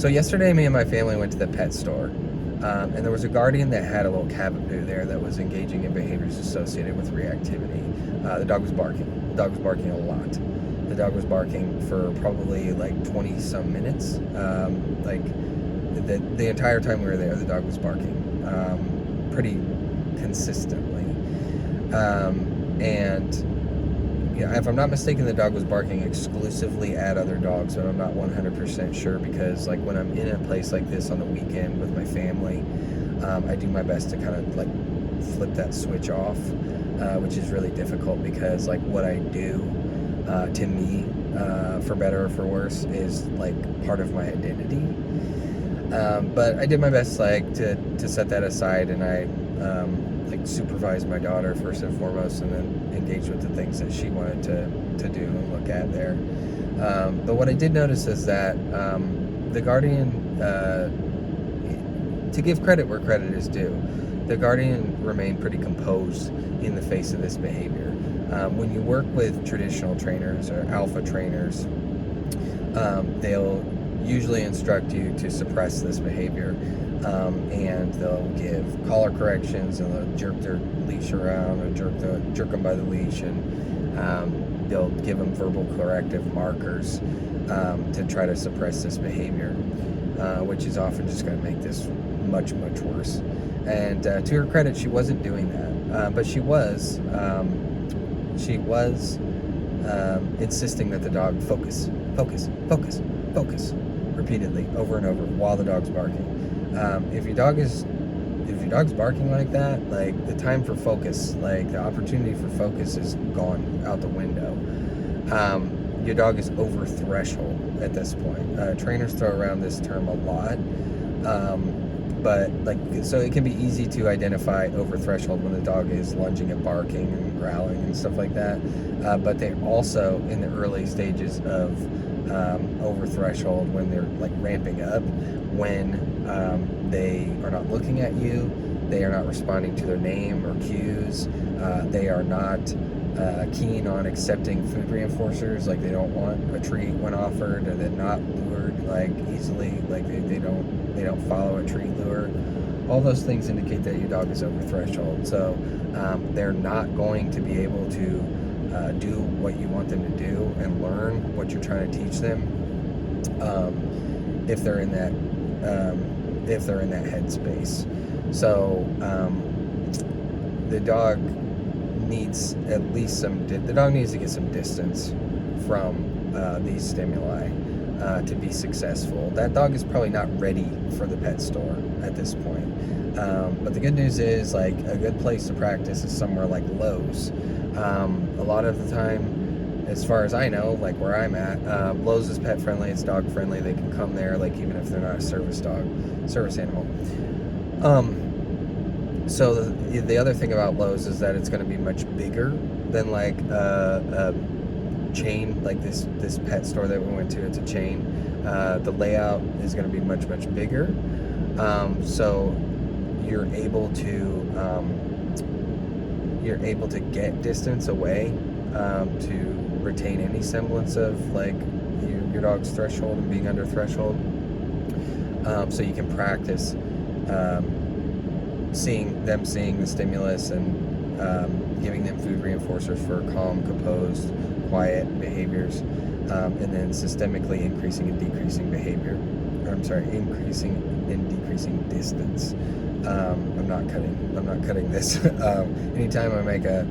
So yesterday, me and my family went to the pet store, and there was a guardian that had a little Cavapoo there that was engaging in behaviors associated with reactivity. The dog was barking. The dog was barking a lot. The dog was barking for probably like 20 some minutes. Like the entire time we were there, the dog was barking pretty consistently. And yeah, if I'm not mistaken, the dog was barking exclusively at other dogs, but I'm not 100% sure because, like, when I'm in a place like this on the weekend with my family, I do my best to kind of like flip that switch off, which is really difficult because, like, what I do to me, for better or for worse, is like part of my identity. But I did my best, like, to set that aside, and I like supervise my daughter first and foremost, and then engage with the things that she wanted to do and look at there. But what I did notice is that the guardian, to give credit where credit is due, the guardian remained pretty composed in the face of this behavior. When you work with traditional trainers or alpha trainers, they'll usually instruct you to suppress this behavior, and they'll give collar corrections, and they'll jerk their leash around or jerk them by the leash, and they'll give them verbal corrective markers to try to suppress this behavior, which is often just going to make this much worse. And to her credit, she wasn't doing that, but she was insisting that the dog focus repeatedly over and over while the dog's barking. If your dog's barking like that, like, the time for focus, like the opportunity for focus, is gone out the window. Your dog is over threshold at this point. Trainers throw around this term a lot, but like, so it can be easy to identify over threshold when the dog is lunging and barking and growling and stuff like that. But they're also in the early stages of over threshold when they're like ramping up, when they are not looking at you, they are not responding to their name or cues, they are not keen on accepting food reinforcers, like they don't want a treat when offered, or they're not lured like easily, like they don't follow a treat lure. All those things indicate that your dog is over threshold, so they're not going to be able to do what you want them to do and learn what you're trying to teach them if they're in that headspace. So the dog needs to get some distance from these stimuli to be successful. That dog is probably not ready for the pet store at this point. But the good news is, like, a good place to practice is somewhere like Lowe's. A lot of the time, as far as I know, like where I'm at, Lowe's is pet friendly, it's dog friendly. They can come there, like, even if they're not a service animal. So the other thing about Lowe's is that it's going to be much bigger than like a chain, like this pet store that we went to. It's a chain. The layout is going to be much bigger. So you're able to get distance away to retain any semblance of like your dog's threshold and being under threshold. So you can practice seeing the stimulus and giving them food reinforcers for calm, composed, quiet behaviors, and then systemically increasing and decreasing behavior. Increasing and decreasing distance. I'm not cutting this. Anytime I make a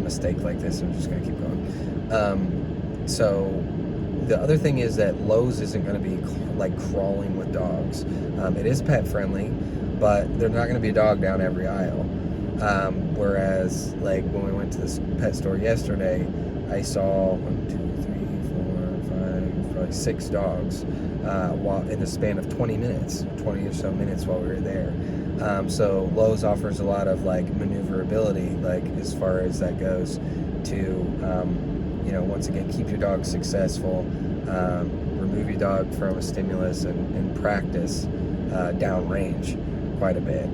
mistake like this, I'm just going to keep going. So the other thing is that Lowe's isn't going to be like crawling with dogs. It is pet friendly, but there's not going to be a dog down every aisle. Whereas, like, when we went to this pet store yesterday, I saw 6 dogs while in the span of 20 or so minutes while we were there. So Lowe's offers a lot of like maneuverability, like as far as that goes, to once again, keep your dog successful, remove your dog from a stimulus, and practice downrange quite a bit.